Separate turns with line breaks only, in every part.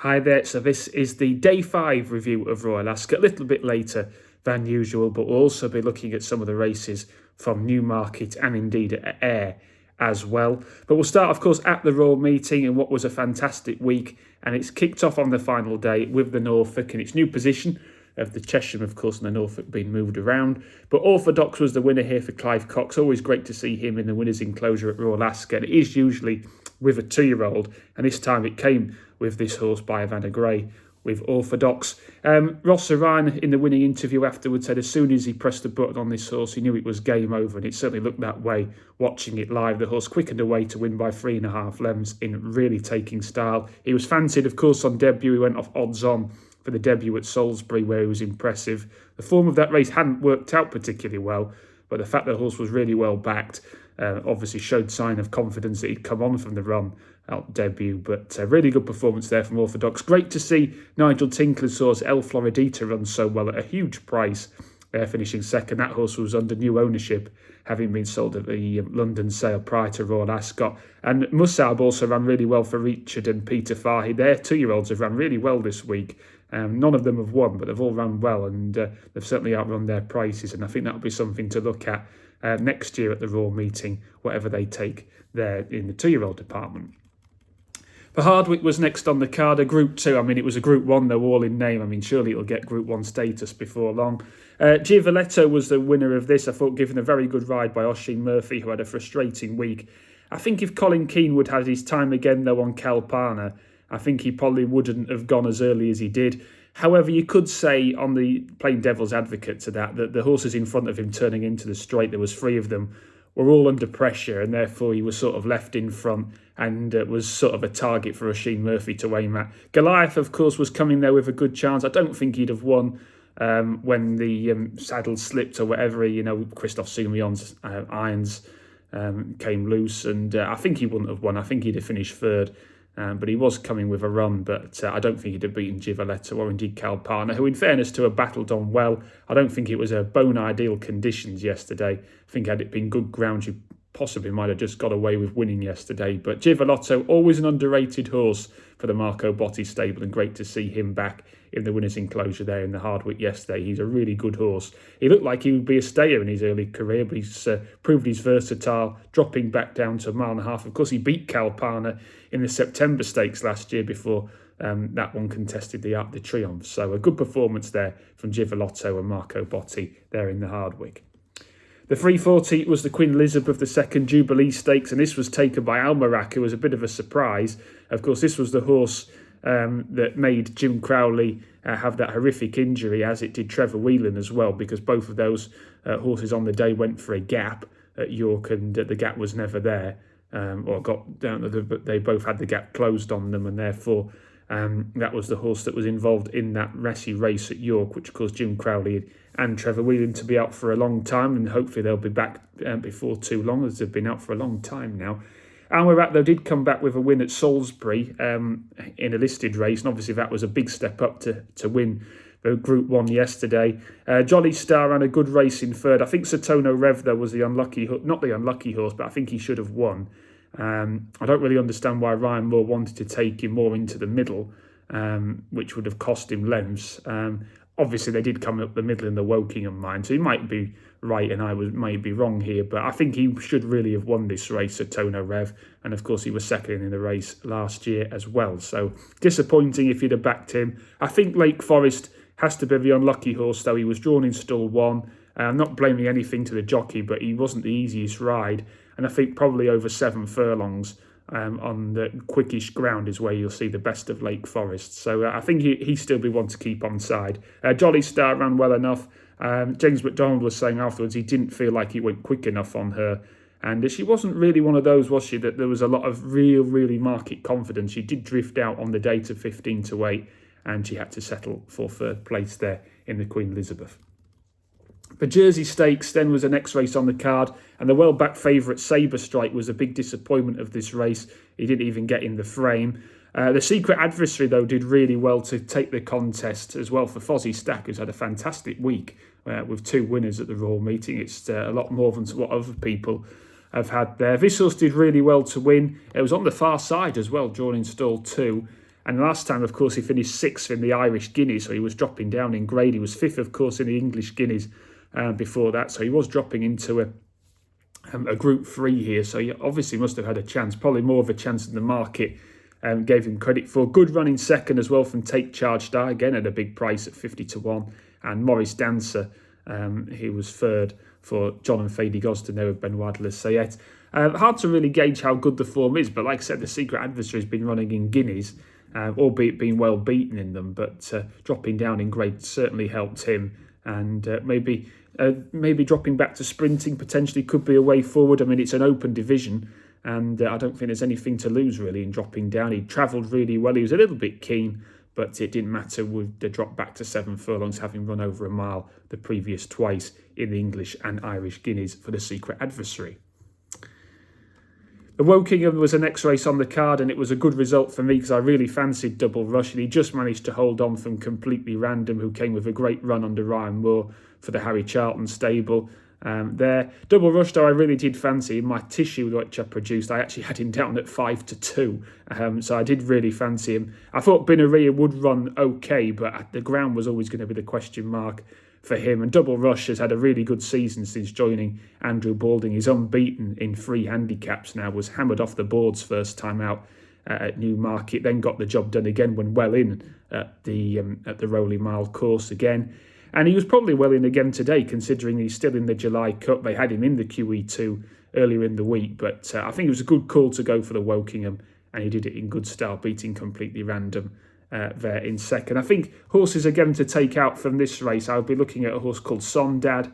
Hi there, so this is the day 5 review of Royal Ascot, a little bit later than usual, but we'll also be looking at some of the races from Newmarket and indeed at Ayr as well. But we'll start, of course, at the Royal meeting in what was a fantastic week, and it's kicked off on the final day with the Norfolk in its new position of the Chesham, of course, and the Norfolk being moved around. But Orthodox was the winner here for Clive Cox. Always great to see him in the winner's enclosure at Royal Ascot. It is usually with a 2-year-old, and this time it came with this horse by Havana Grey with Orthodox. Ross Ryan in the winning interview afterwards said as soon as he pressed the button on this horse, he knew it was game over, and it certainly looked that way watching it live. The horse quickened away to win by 3.5 lengths in really taking style. He was fancied, of course, on debut. He went off odds on for the debut at Salisbury, where he was impressive. The form of that race hadn't worked out particularly well, but the fact that the horse was really well backed obviously showed sign of confidence that he'd come on from the run out debut. But a really good performance there from Orthodox. Great to see Nigel Tinkler's horse El Floridita run so well at a huge price, finishing second. That horse was under new ownership, having been sold at the London sale prior to Royal Ascot. And Musab also ran really well for Richard and Peter Fahey. Their 2-year-olds have ran really well this week. None of them have won, but they've all run well, and they've certainly outrun their prices. And I think that'll be something to look at next year at the Royal meeting, whatever they take there in the 2-year-old department. For Hardwick was next on the card, a Group 2. I mean, it was a Group 1, though, all in name. I mean, surely it'll get Group 1 status before long. Givoletto was the winner of this. I thought, given a very good ride by Oisin Murphy, who had a frustrating week. I think if Colin Keenwood had his time again, though, on Kalpana, I think he probably wouldn't have gone as early as he did. However, you could say, on the playing devil's advocate to that the horses in front of him turning into the straight, there was 3 of them, were all under pressure, and therefore he was sort of left in front and was sort of a target for Oisin Murphy to aim at. Goliath, of course, was coming there with a good chance. I don't think he'd have won when the saddle slipped or whatever. Christophe Soumillon's irons came loose, and I think he wouldn't have won. I think he'd have finished third. But he was coming with a run, but I don't think he'd have beaten Givoletto or indeed Kalpana, who in fairness to have battled on well. I don't think it was a bone ideal conditions yesterday. I think had it been good ground, you possibly might have just got away with winning yesterday. But Givoletto, always an underrated horse for the Marco Botti stable, and great to see him back in the winner's enclosure there in the Hardwick yesterday. He's a really good horse. He looked like he would be a stayer in his early career, but he's proved he's versatile, dropping back down to 1.5 miles. Of course, he beat Kalpana in the September Stakes last year before that one contested the Arc de Triomphe. So a good performance there from Givoletto and Marco Botti there in the Hardwick. The 340 was the Queen Elizabeth II Jubilee Stakes, and this was taken by Almerac, who was a bit of a surprise. Of course, this was the horse that made Jim Crowley have that horrific injury, as it did Trevor Whelan as well, because both of those horses on the day went for a gap at York, and the gap was never there, or got down to but they both had the gap closed on them, and therefore that was the horse that was involved in that messy race at York, which caused Jim Crowley and Trevor Whelan to be out for a long time, and hopefully they'll be back before too long, as they've been out for a long time now. Almerac, though, did come back with a win at Salisbury in a listed race, and obviously that was a big step up to win the Group 1 yesterday. Jolly Star ran a good race in third. I think Satono Rev, though, was not the unlucky horse, but I think he should have won. I don't really understand why Ryan Moore wanted to take him more into the middle, which would have cost him lengths. Obviously, they did come up the middle in the Wokingham line, so he might be right and I might be wrong here, but I think he should really have won this race at Tono Rev, and of course he was second in the race last year as well, so disappointing if you'd have backed him. I think Lake Forest has to be the unlucky horse, though. He was drawn in stall 1. I'm not blaming anything to the jockey, but he wasn't the easiest ride, and I think probably over 7 furlongs on the quickish ground is where you'll see the best of Lake Forest. So I think he still be one to keep on side. Jolly Star ran well enough. James McDonald was saying afterwards he didn't feel like he went quick enough on her. And she wasn't really one of those, was she, that there was a lot of really market confidence. She did drift out on the day to 15-8, and she had to settle for third place there in the Queen Elizabeth. The Jersey Stakes then was the next race on the card, and the well-backed favourite Sabre Strike was a big disappointment of this race. He didn't even get in the frame. The Secret Adversary, though, did really well to take the contest as well for Fozzie Stack, who's had a fantastic week with 2 winners at the Royal meeting. It's a lot more than what other people have had there. This horse did really well to win. It was on the far side as well, drawn in stall 2. And last time, of course, he finished 6th in the Irish Guineas, so he was dropping down in grade. He was 5th, of course, in the English Guineas before that, so he was dropping into a Group 3 here, so he obviously must have had a chance, probably more of a chance than the market gave him credit for. Good run in second as well from Take Charge Star, again at a big price at 50-1, and Morris Dancer, he was third for John and Fady Gosden there with Benoit Le Sayet. Hard to really gauge how good the form is, but like I said, the Secret Adversary has been running in Guineas, albeit being well beaten in them, but dropping down in grade certainly helped him, and maybe dropping back to sprinting potentially could be a way forward. I mean, it's an open division, and I don't think there's anything to lose really in dropping down. He travelled really well. He was a little bit keen, but it didn't matter with the drop back to 7 furlongs, having run over a mile the previous twice in the English and Irish Guineas for the Secret Adversary. The Wokingham was the next race on the card, and it was a good result for me because I really fancied Double Rush, and he just managed to hold on from Completely Random, who came with a great run under Ryan Moore for the Harry Charlton stable. There, Double Rush, though, I really did fancy. In my tissue which I produced, I actually had him down at 5-2, so I did really fancy him. I thought Binaria would run okay, but the ground was always going to be the question mark for him. And Double Rush has had a really good season since joining Andrew Balding. He's unbeaten in 3 handicaps now, was hammered off the boards first time out at Newmarket, then got the job done again when well in at the Rowley Mile course again. And he was probably well in again today, considering he's still in the July Cup. They had him in the QE2 earlier in the week, but I think it was a good call to go for the Wokingham, and he did it in good style, beating Completely Random there in second. I think horses again to take out from this race. I'll be looking at a horse called Sondad.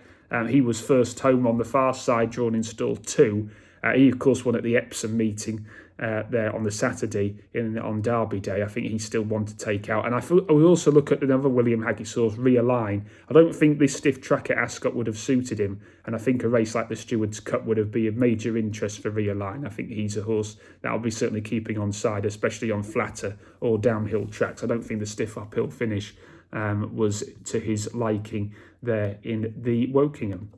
He was first home on the far side, drawn in stall 2. He, of course, won at the Epsom meeting there on the Saturday on Derby Day. I think he's still one to take out. And I will also look at another William Haggis horse, Realign. I don't think this stiff track at Ascot would have suited him, and I think a race like the Stewards Cup would have been of major interest for Realign. I think he's a horse that I'll be certainly keeping on side, especially on flatter or downhill tracks. I don't think the stiff uphill finish was to his liking there in the Wokingham.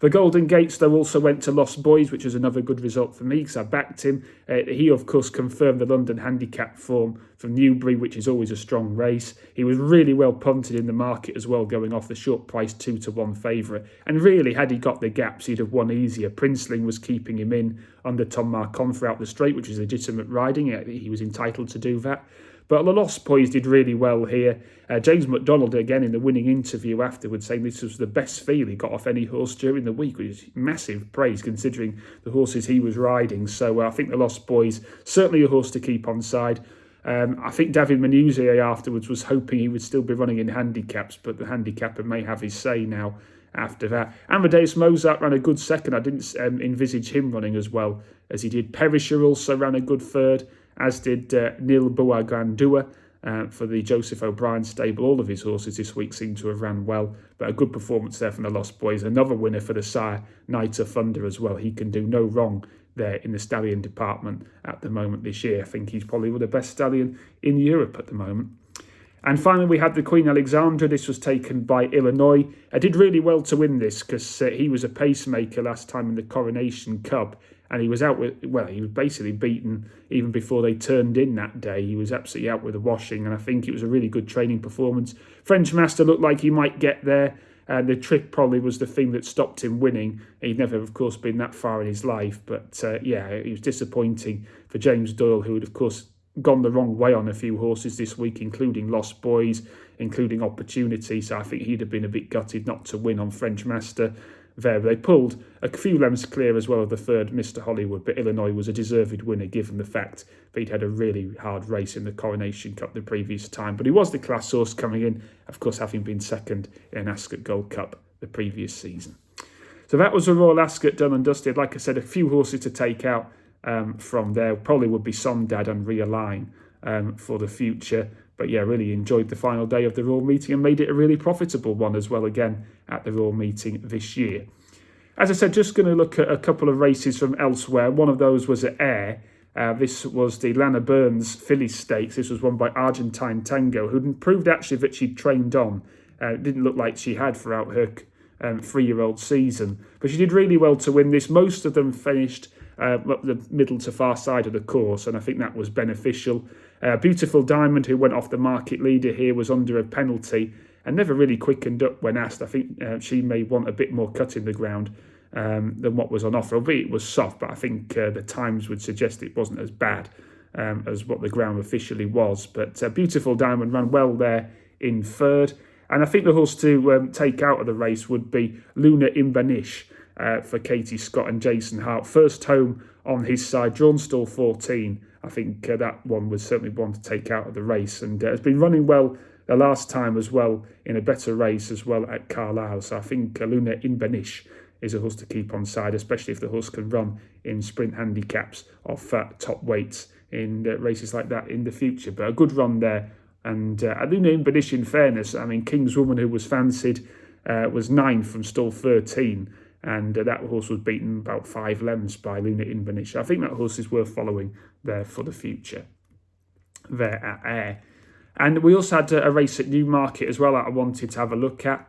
The Golden Gates, though, also went to Lost Boys, which was another good result for me because I backed him. He, of course, confirmed the London handicap form from Newbury, which is always a strong race. He was really well punted in the market as well, going off the short price 2-1 favourite. And really, had he got the gaps, he'd have won easier. Princeling was keeping him in under Tom Marcon throughout the straight, which is legitimate riding. He was entitled to do that. But the Lost Boys did really well here. James McDonald, again, in the winning interview afterwards, saying this was the best feel he got off any horse during the week, which is massive praise considering the horses he was riding. So I think the Lost Boys, certainly a horse to keep on side. I think David Manuzzi afterwards was hoping he would still be running in handicaps, but the handicapper may have his say now after that. Amadeus Mozart ran a good second. I didn't envisage him running as well as he did. Perisher also ran a good third, as did Nil Boagandua for the Joseph O'Brien stable. All of his horses this week seem to have ran well, but a good performance there from the Lost Boys. Another winner for the sire, Night of Thunder as well. He can do no wrong there in the stallion department at the moment this year. I think he's probably the best stallion in Europe at the moment. And finally, we had the Queen Alexandra. This was taken by Illinois. I did really well to win this because he was a pacemaker last time in the Coronation Cup. And he was out with, well, he was basically beaten even before they turned in that day. He was absolutely out with a washing, and I think it was a really good training performance. French Master looked like he might get there. The trick probably was the thing that stopped him winning. He'd never, of course, been that far in his life. But, it was disappointing for James Doyle, who had, of course, gone the wrong way on a few horses this week, including Lost Boys, including Opportunity. So I think he'd have been a bit gutted not to win on French Master there. They pulled a few lengths clear as well of the third, Mr. Hollywood, but Illinois was a deserved winner given the fact that he'd had a really hard race in the Coronation Cup the previous time. But he was the class horse coming in, of course, having been second in Ascot Gold Cup the previous season. So that was the Royal Ascot done and dusted. Like I said, a few horses to take out from there. Probably would be Sondad and Realign for the future. But yeah, really enjoyed the final day of the Royal Meeting and made it a really profitable one as well again at the Royal Meeting this year. As I said, just going to look at a couple of races from elsewhere. One of those was at Ayr. This was the Lana Burns Filly Stakes. This was won by Argentine Tango, who proved actually that she'd trained on. It didn't look like she had throughout her 3-year-old season. But she did really well to win this. Most of them finished up the middle to far side of the course, and I think that was beneficial. Beautiful Diamond, who went off the market leader here, was under a penalty and never really quickened up when asked. I think she may want a bit more cut in the ground than what was on offer, albeit it was soft, but I think the times would suggest it wasn't as bad as what the ground officially was. But Beautiful Diamond ran well there in third. And I think the horse to take out of the race would be Luna Imbanish for Katie Scott and Jason Hart. First home on his side, drawn stall 14. I think that one was certainly one to take out of the race, and has been running well the last time as well in a better race as well at Carlisle. So I think Luna Imbanish is a horse to keep on side, especially if the horse can run in sprint handicaps of top weights in races like that in the future. But a good run there. And Luna Imbanish, in fairness, I mean, King's Woman, who was fancied, was 9 from stall 13. And that horse was beaten about 5 lengths by Luna Imbanish. I think that horse is worth following there for the future there at Ayr. And we also had a race at Newmarket as well that I wanted to have a look at,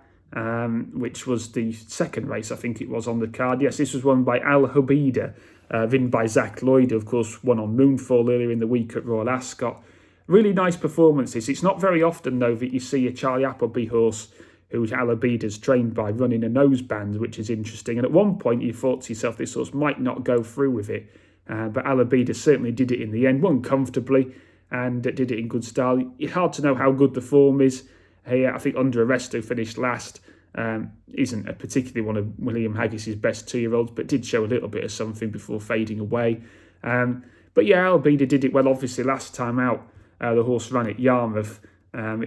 which was the second race, I think it was, on the card. Yes, this was won by Al Hubida, ridden by Zach Lloyd, who of course won on Moonfall earlier in the week at Royal Ascot. Really nice performances. It's not very often, though, that you see a Charlie Appleby horse who Al Hubida's trained by running a noseband, which is interesting. And at one point you thought to yourself, this horse might not go through with it. But Al Hubida certainly did it in the end, won comfortably, and did it in good style. It's hard to know how good the form is. I think Under Arrest, who finished last, isn't a particularly one of William Haggis's best 2-year-olds, but did show a little bit of something before fading away. But yeah, Al Hubida did it well. Obviously, last time out, the horse ran at Yarmouth.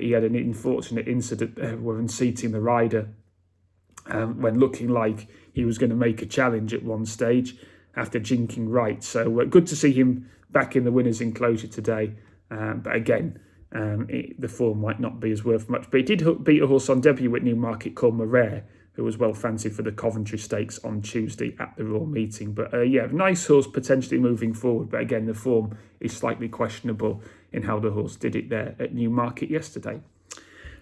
He had an unfortunate incident where unseating the rider when looking like he was going to make a challenge at one stage after jinking right. So good to see him back in the winner's enclosure today. But again, the form might not be as worth much. But he did beat a horse on debut at Newmarket called Marrere, who was well fancied for the Coventry Stakes on Tuesday at the Royal Meeting. But yeah, nice horse potentially moving forward. But again, the form is slightly questionable in how the horse did it there at Newmarket yesterday.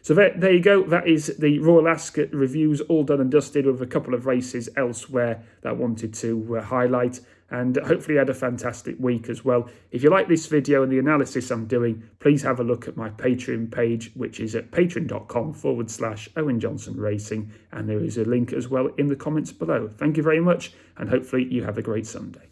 So there you go. That is the Royal Ascot reviews, all done and dusted, with a couple of races elsewhere that I wanted to highlight. And hopefully you had a fantastic week as well. If you like this video and the analysis I'm doing, please have a look at my Patreon page, which is at patreon.com/Owen Johnson Racing. And there is a link as well in the comments below. Thank you very much, and hopefully you have a great Sunday.